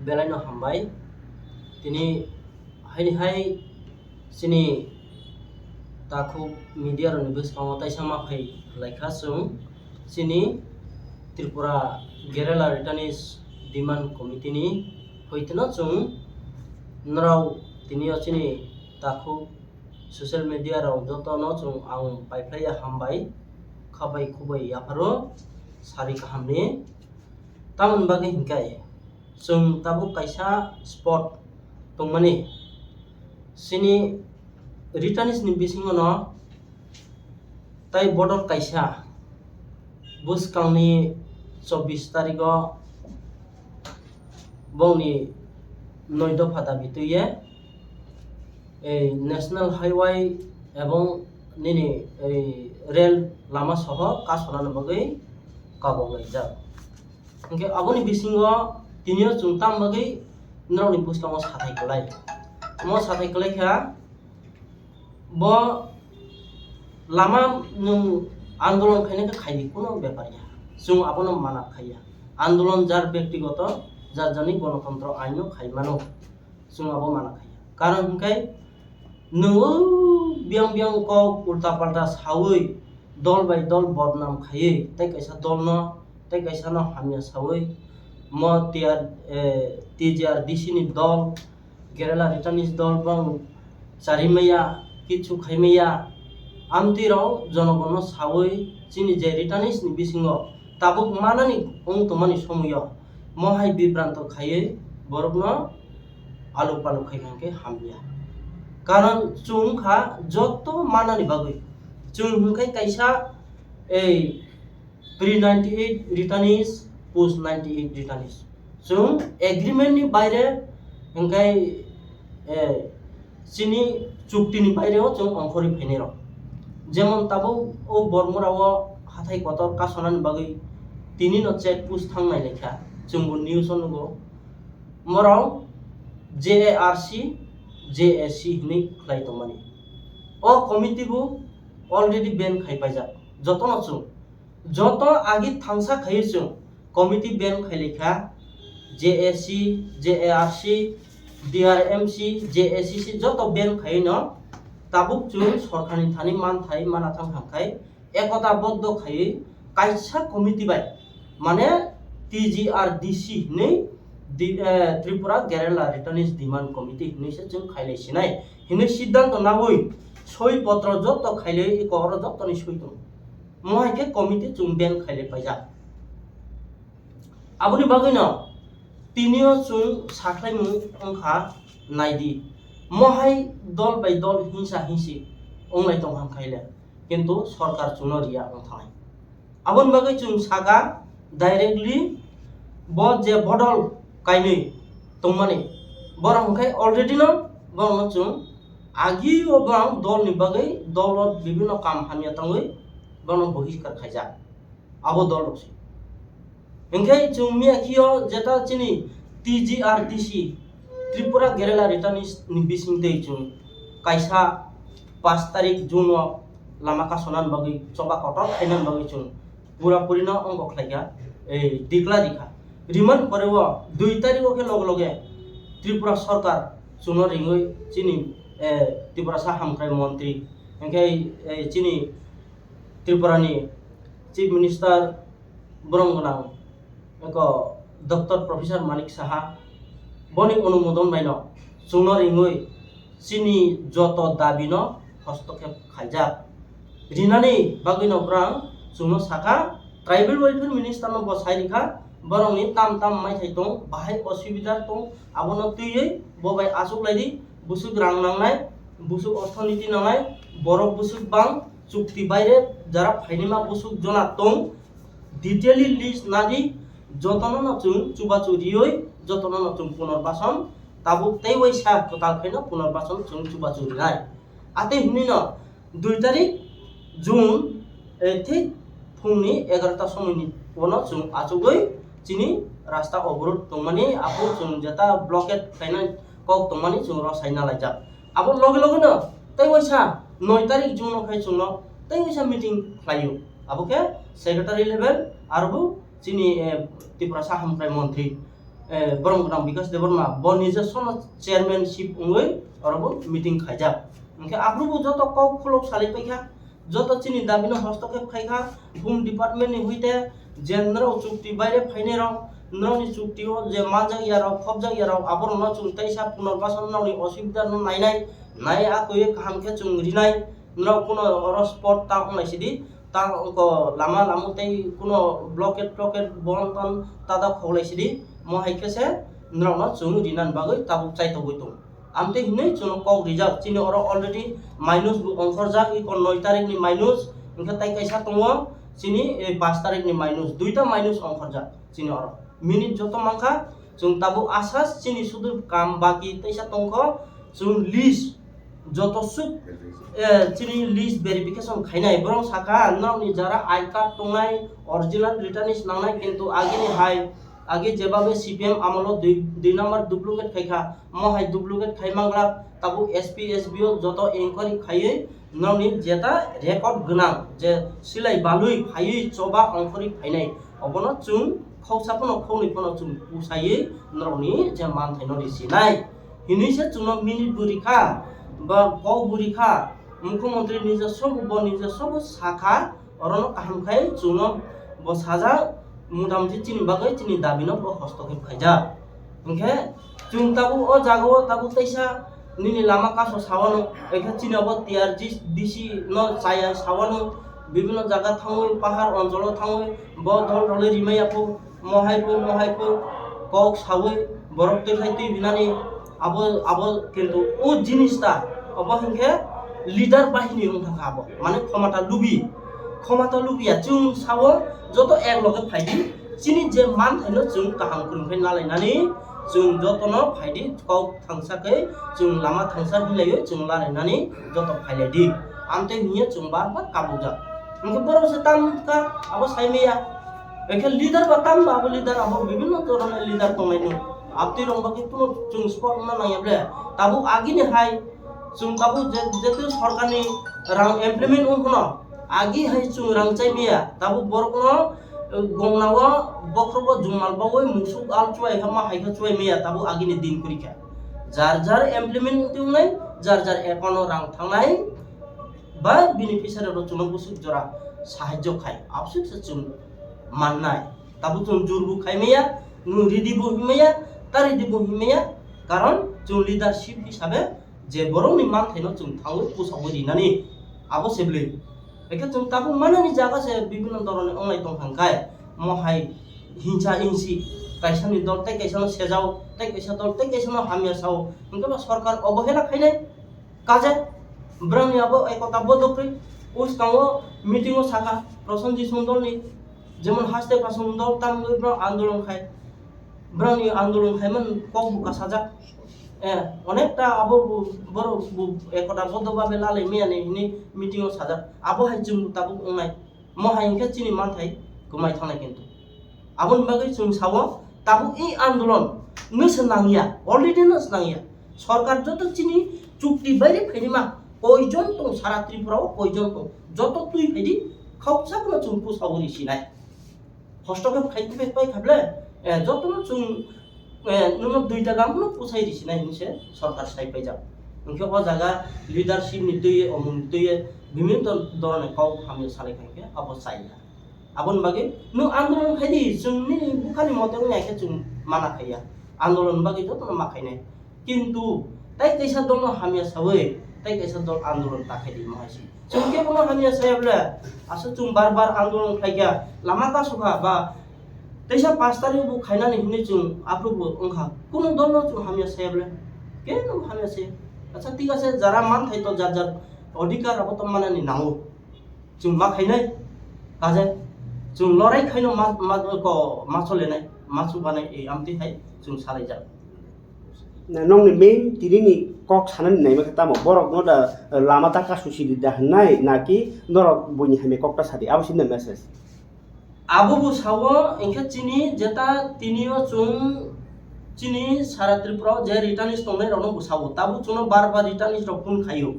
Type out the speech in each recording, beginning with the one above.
बेलायनो हामबाय दिनै हायनिहाय सिनि ताखौ मीडिया रनि बसकांव ताइसा माफै लाइखा जों सिनि त्रिपुरा गेरेला रिटार्निस डिमांड कमिटिनि होइतनो जों नराव दिनै सिनि ताखौ ससियल मीडिया राव जतनो जों आं पाइफ्लाया हामबाय खाबाय खुबै याफारो सारि काहामनि तामन बागै हिंखाय जों ताबु काइसा स्पट दंमानि सिनि रिटार्निस नि बिसिङाव न ताई बर्डर काइसा बुसकांनि 24 तारिखआव बंनि 9 दफा दाबि तुये नेशनल हाईवे एवं निनि रेल लामा सह कासनानो बागै काबंलाय जा ओंके आबोनि बिसिङाव तिनियो जुंताम बागै नरावनि बुसकांव साथाय कलाय मो साथाय कलायखा ब लामा नों आंदोलन खायनायखौ खायनि कोनो बेपारिया जों आबोनो माना खाया आंदोलन जार व्यक्तिगत जार जानि गणतंत्र आइनो खायमानो जों आबो माना खाया कारण हंखाय नोङो बियां बियां को उल्टा पाल्टा सावै दल बाय दल बदनाम खायै तै कैसा दल न तै कैसा न हामिया सावै म TJRDC नि दल केरला रिटार्निस दल बं चारिमैया किछु खायमैया आमतिराव जनगण सावै चिनि जे रिटार्निस नि बिसिङाव ताबुक मानानि अंग तमानि समय महाय बिब्रांत खायै बरगन आलु पालु खायखांके हामिया कारण चुंखा जत मानानि बागै चुं हुंखाय कैसा प्री 98 रिटार्निस पोस्ट 98 रिटार्निस चुं एग्रीमेंट नि बायरे हुंखाय चिनि चुक्तिनि बायरेव चुं अंखरि फैनेर जेमन ताबो ओ बरमुराव हाथाय कतर कासनानि बागै तिनि न चेक पोस्ट थांनाय लेखा जोंबो निउस नुगो मराव JARC JAC हिनै खलाय दमानि ओ कमिटी बु ऑलरेडी बैन खायपाजा जतन चुं जत आगि थांसा खायै चुं कमिटी बैन खायलेखा JAC JARC DRMC JACC जत बैन खायै न ताबुक चुं सरकारनि थानि मान थाय माना थां हांखाय एकता बद्ध खायै कायसा कमिटी बाय माने TJRDC नै त्रिपुरा गेरेला रिटार्निस डिमांड कमिटी हिनैसे जों खायलायसिनाय हिनै सिद्धांत नावै सय पत्र जत खायले इकहर जतनि सय दं महायके कमिटी जों बेन खायले पाइजा आबुनि बागै न तिनियो जों साख्लायमु अंखा नायदि महाय दल बाय दल हिंसा हिंसि अंलाय दं हांखायले किन्तु सरकार चुनो रिया अंथाय आबुनि बागै जों सागा डाइरेक्टली ब जे बदल कायनै तंमानि बर हंखाय अलरेडी न बरन जों आगि ओबां दल नि बागै दल विभिन्न काम हामिया तंगै बरन बहिष्कार खायजा आबो दल रसि हंखाय जों मियाखियो जेता चिनि TJRDC त्रिपुरा गेरेला रिटार्निस नि बिसिं दै जों कायसा 5 तारिख जुन लामा कासनान बागै चबा कटर खायनान बागै जों पूरा पूरी न अंग खलायगा दिखला दिखा रिमांड करेव 2 तारिख के लगे लगे त्रिपुरा सरकार चुनो रिंगै चिनि त्रिपुरा सा हामख्राय मंत्री ओंखाय चिनि त्रिपुरानि चीफ मिनिस्टर ब्रंगना एक डॉक्टर प्रोफेसर मानिक साहा बनि अनुमोदन बायनो चुनो रिंगै चिनि जत दाबिनो हस्तक्षेप खायजा रिनानि बागैनो ब्रां चुनो साखा ट्राइबल वेलफेयर मिनिस्टर न बसायरिखा बरंनि ताम ताम माइथाय दं बाहाय असुबिदा दं आबोनो तुयै बबाय आसुक लायदि बुसुक रां नांनाय बुसुक अर्थनीति नांनाय बरफ बुसुक बां चुक्ति बायरे जारा फाइनिमा बुसुक जना दं डिटेलि लिस्ट नादि जतन न चुं चुबा चुरियै जतन न चुं पुनर्बासन ताबु तै वैसा कताल फैनो पुनर्बासन चुं चुबा चुरिनाय आते हिनि न 2 तारिख जुन थि फुंनि 11टा समयनि उनाव जों आजुगै चिनि रास्ता अवरोध तंमानि आबो जों जेता ब्लकेट खायनाय कक तंमानि जों रसायना लायजा आबो लगे लगे न तै वैसा 9 तारिख जुन खाय जों तै वैसा मीटिंग खायो आबो के सेक्रेटारी लेवल आरबो चिनि त्रिपुरा सा हामख्राय मंत्री borong gram bikas deborma bo নিজস্ব চেয়ারম্যানশিপ ungoi orobo মিটিং খাইজা ওকে আপ্রুবো যত কও খলক সালি পাইখা যত চিনি দাবিনো হস্তক্ষেপ খাইখা হোম ডিপার্টমেন্ট নি হইতে জেন্দ্র চুক্তি বাইরে ফাইনে রাও ননি চুক্তিও যে মাজা ইয়ারাও খবজা ইয়ারাও আবর ন চুংতাইসা পুনর্বাসন নাওনি অসুবিধা নাইনাই নাই আকয়ে কাহামকে চুংরিনাই ন কোনো স্পট তা হনাইছিদি তা লামা লামুতাই কোনো ব্লকেট বন্টন তাদা খলাইছিদি মহাইকেছে নরনা চুং রিনান বাগৈ তাবু চাইতো বইতো আমতে হিनै চুনো কও রিজার্ভ চিনি অর অলরেডি মাইনাস অংখর যা ই 9 তারিখ নি মাইনাস ইনকা তাই কাইসা তঙ্গ চিনি 5 তারিখ নি মাইনাস দুইটা মাইনাস অংখর যা চিনি অর মিনিট যত মাংখা जों ताबो आसास चिनि सुदु काम बाकी तैसा तंख जों लिस्ट যত সুক চিনি লিস্ট ভেরিফিকেশন খাইনাই বরং সাকা নামনি যারা আই কার্ড টংনাই অরিজিনাল রিটার্নিস নাংনাই কিন্তু আগেনি হাই আগে যেভাবে সিপিএম আমলো দুই নাম্বার ডুপ্লিকেট খাইখা মহাই ডুপ্লিকেট খাইমাংলা তাবো এসপি এসবিও যত এনকোয়ারি খাইয়ে নামনি যেটা রেকর্ড গোনাं যে সিলাই বালুই ফাইयै চবা অংকরি ফাইনাই অবন চুং खौसाफोनो खौनिफोनो चुं उसायै नरनि जे मानथाइनो रिसिनाय हिनिसे चुनो मिनिट बुरिखा बा कौ बुरिखा मुख्यमंत्री নিজস্ব শাখা অরণ কাহামখাই চুনো বসাজা মোটামুটি চিনি বাগৈ চিনি দাবিনো হস্তক্ষেপ খাইজা ওকে চুং তাবু ও জাগো তাবু তৈসা নিনি লামা কাছো সাওয়ানো এখা চিনাবো টিআর ডিসি ন চায়া সাওয়ানো বিভিন্ন জায়গা থাঙ্গই পাহাড় অঞ্চল থাঙ্গই ব দল দলে রিমাইয়াপো মহাইপো কক সাউই বরফ তৈখাই তুই বিনানি আবো কিন্তু ও জিনিসটা অবহিংকে লিডার বাহিনী থাকা আবো মানে ক্ষমতা লুবিয়া চুং সাও যত এক লগে ফাইদি চিনি যে মান থাইনো চুং কাহাম কুনফাই নালাইনানি চুং যতন ফাইদি কক থাংসাकै চুং লাमा থাংসা হিলাयो চুং लारायनानि যত ফাইলাইদি আমতে নিয়ে চুং বারবার কাবুজা उनके बरो से ताम का अब साइमेया एखे लीडर बताम अब लीडर अब विभिन्न धरन लीडर तंनायनो आपति रंग बाकी तुम चुं स्पट ना नायाब्ले ताबु आगिनि हाय चुं ताबु जेते सरकारनि रां इमप्लिमेंट उनखनो आगि हाय चुं रां चाइमेया ताबु बरकनो गंनावा बखरबो जुमालबावै मुसुक आलचुय हामा हायखा चुय मेया ताबु आगिनि दिन करिखा जार इमप्लिमेंट उननाय जार एकाउन्ट रां थांनाय বা বেনিফিশিয়ারি চুনো বুসুক জরা সাহায্য খাই আবসুক সে চুন মাননাই তাবু চুন জুরবু খাইমেয়া রিদিবু হিমেয়া তারিদিবু হিমেয়া কারণ চুন লিডারশিপ হিসাবে যে বরংনি মান থাইনো চুন থাঙ্গু পুসাবো দিনানি আবো সেবলে একে চুন তাবু মানানি জাগাসে বিভিন্ন ধরনের অনলাই দংখাংখাই মহাই হিংসা ইংসি কাইসানি দল তাই কাইসানো সেজাও তাই কাইসা দল তাই কাইসানো হামিয়া সাও ইনকা সরকার অবহেলা খাইনাই কাজে ब्रांनि आबो एकता बदक्रि उस कांगो मीटिंगो साखा प्रसन्नजी सुंदरनि जेमन हास्ते पासुंदर तामगै ब्रा आंदोलन खाय ब्रांनि आंदोलन खायमन कक बुका साजा अनेकटा आबो बर एकता बदबाबे लाले मियानि नि मीटिंगो साजा आबो हाय जुं ताबु उनाय महायंके चिनि मानथाय गुमाय थानाय किन्तु आबन बागै जुं सावो ताबु ए आंदोलन नोस नांगिया अलरेडी नोस नांगिया सरकार जत चिनि चुक्ति बायरे फैनिमा কয়জন তো সারা ত্রিপুরাও কয়জন তো যত তুই ফাইদি খাওসাকনো চুং পুসাবরি সিনাই হস্তক্ষেপ খাইতে পাই খাবলে যত চুং নুন দুইটা গামনো পুসাই দিছিনাই নিছে সরকার সাই পাই যা ইনকে ও জায়গা লিডারশিপ নি দুই অমুন দুই বিভিন্ন ধরনের কাউ হামে সালে খাইকে অবস্থায় আবন বাগে নু আন্দোলন খাইদি চুংনি বুখানি মতে নাইকে চুং মানা খাইয়া আন্দোলন বাগে যত মা খাইনাই কিন্তু তাই কেসা দল হামিয়া সাওয়ে তাই কেসা দল আন্দোলন তাখাইদি মাইছি চুংকে কোনো হামিয়া সায়াবলে আসে চুং বারবার আন্দোলন খাইয়া লামা কা সুখা বা তেইসা 5 তারিখ বু খাইনানি হিনি চুং আপ্রুবু ওংখা কোনো দল চুং হামিয়া সায়াবলে কেন হামিয়া সায়া আচ্ছা ঠিক আছে যারা মান থাইতো যার অধিকার আবত মানানি নাও চুং মা খাইনাই কাজে চুং লড়াই খাইনো মাছলে নাই মাছু বানাই এই আমতি খাই চুং সালাই যা nongni main tirini kok sanan nai ma kata mo borok no da lama ta ka susi di dah nai naki norok buni hame kok ta sadi abu sinna message abu bu sawo engke chini jeta tinio chung chini sara tripura je returnis tongnai rono bu sawo tabu chuno barbar returnis rok pun khayo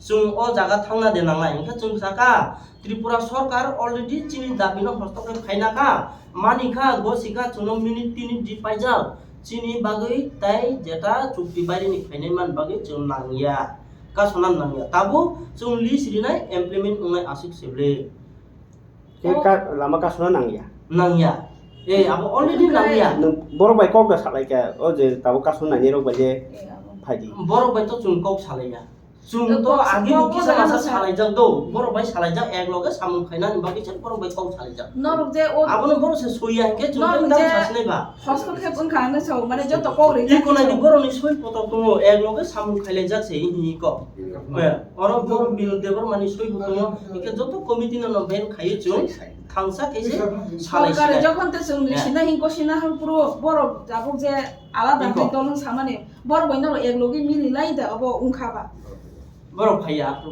chung o jaga thangna denangnai engke chung saka Tripura সরকার already চিনি দাবিনো হস্তক্ষেপ খাইনাকা মানিকা গসিকা চুনো minute 3 দি পাইজাল chini bagai tai jeta chukti bari ni fainai man bagai chung nangya ka sonan nangya tabu chung list rinai implement ungai asik seble lama kasuna nangya nangya abo already nangya borok bai kok da salai ka o je tabu kasuna ni rok bai je phaidi borok bai to chung kok salaiya chung to agi buki sama sa salai jak do borok bai salai jak ek loge samung khaina ni bagi chen borok bai kok salai jak norok je o abono borok se soya ke chung to dam sasnai ba হস্তক্ষেপ খানে সব মানে যত কৌরি iko na di borok ni soi poto tungo ek loge samung khaile jak se hi ko oro borok bil debor mani soi poto ike joto committee na no ben khaiye chung thangsa ke je salai সরকারে sila যখন তে সুংলি সিনা হিংকো সিনা হল পুরো বড় যাবক যে আলাদা দল সামানে বড় বইন এক লগে মিলি লাই দা অব উংখাবা borok phaiya apro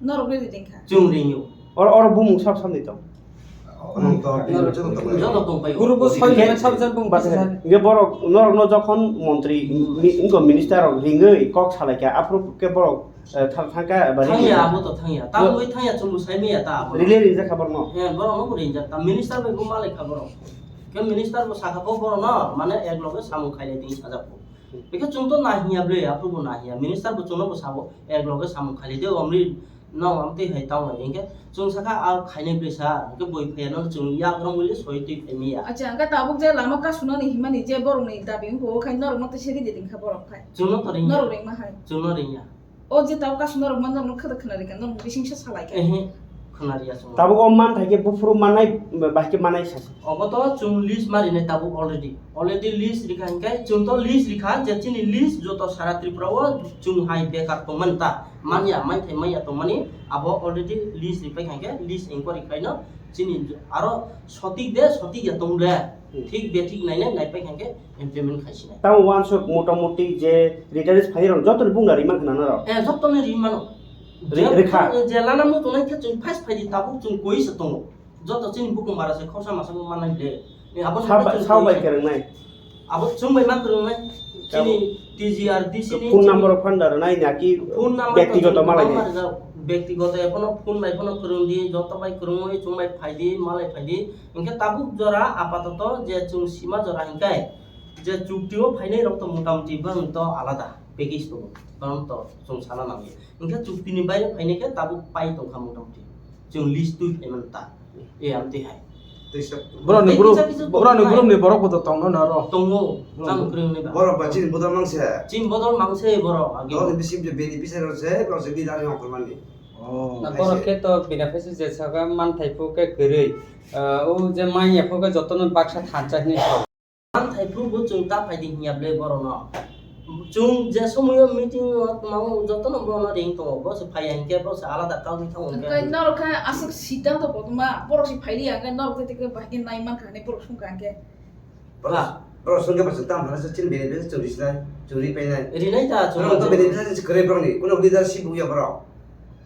নরক রে দিংখা chung rinyo or bumung sab sam ni to joto tong pai guru bo soi gena sabjan bung বাসে nge borok norok no jokhon মন্ত্রী inko minister rok ringei kok salai ka apro ke borok thangka bari thangya abo to thangya tabu bai thangya chung sai me ya ta abo rile rinja khabar no borok no rin jak ta minister bai gumalai khaboro ke minister bo sakha po borok no mane ek loge samung khaile ding sajapo beke chung to nahiya ble apro bo nahiya minister bo chung no bo sabo ek loge samung khaile de omri no amte hai taw na inge chung sakha a khaine ble sa ke boi phe no chung ya grong mule soi ti phemi ya আচ্ছা আঙ্কা তাবক যে লামা কা শুনো নি হিমানি যে বড় নি দাবি হো খাই নরক মতে সেরি দি দিংখা বড় খাই chung no to rin নরক রে মা হাই chung no rin ya ও যে তাবক কা শুনো মন নরক খদ খনা রে কেন নরক বিসিংসা সালাই কে khonariya chung tabu om man thake bufuru manai bahke manai sas oboto chung list marine tabu already list likha kai chung to list likha je chini list joto sara tripura o chung hai bekar tongman ta manya mai thai mai to mani abo already list ripai kai list inquiry kai no chini aro sotik ya tongle ঠিক বেঠিক নাই নাই নাই পাই খাঙ্গে implement খাইছি না tamu once motamoti je retirees phairon jotor bungari man khana na জতনে রিমানো রেখা জেলানা মু তোনাই কে চুন ফাইস ফাইদি তাবু চুন কইছ তং যত চিনি বুকুং মারাসে খসা মাসা মানাই লে আবো sao bai kereng nai আবো চুং বাই মান করং নাই চিনি টিজিআর ডিসি নি phone number of funder nai naki phone number ব্যক্তিগত malai ব্যক্তিগত এখনো ফোন বাই ফোন করং দি যত বাই করং ওই চুং বাই ফাইদি মালাই ফাইদি ইনকে তাবু জরা আপাতত যে চুং সীমা জরা হিনকাই যে চুক্তিও ফাইনাই রক্ত মোটামুটি বাং তো আলাদা প্যাকেজ তো বাং তো চুং সানা নামি ইনকে চুক্তিনি বাইরে ফাইনাইকে তাবু পাই তংখা মোটামুটি চুং লিস্ট তুই ফাইমানতা এ আমতে high bro ni group ni borok boto tong no ro tongo chang kreng ne ba Boro bacin bodol mangse. chin bodol mangse boro agi Dol bisim je beneficiary se, kalau se bidari ngakul mandi. oh na borok ke to beneficiary je saga man thaipu ke gurei o je mai yapo ke jotono baksa thancha ni মান থাইফু বো চুং তা ফাইদি হিয়াবলে বড় ন চুং যে সময় meeting মাউ যত নম্বর না রিং তো বস ফাইয়ান কে বস আলাদা কাউ কি থাও আঙ্কা নরক খা আসক সিদ্ধান্ত বদমা বড় সি ফাইলি আঙ্কা নরক থেকে বাকি নাই মান খানে বড় সুং কাঙ্কে Boro sungai pasal tam, mana se cin beneficiary curi sila, curi penai. Rinnai তা চুং Kalau untuk beneficiary se kere bro ni, kuno leadership buya bro.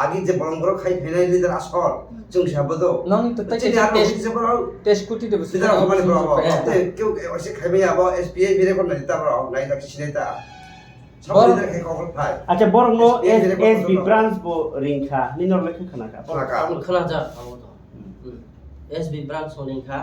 Agi je bolong bro khai penai leader asal, cung siapa tu? nong to ta Cini apa sih se bro? test kuti de Leader apa ni bro? Te kau masih khai penai apa? SPA bire kon nanti bro, naik lagi sini ta. Sama leader khai kau khai. acha borok no SB branch bo ringkha ni nor lekha khana ka Kelakar. খানা যা SB branch সোনিংখা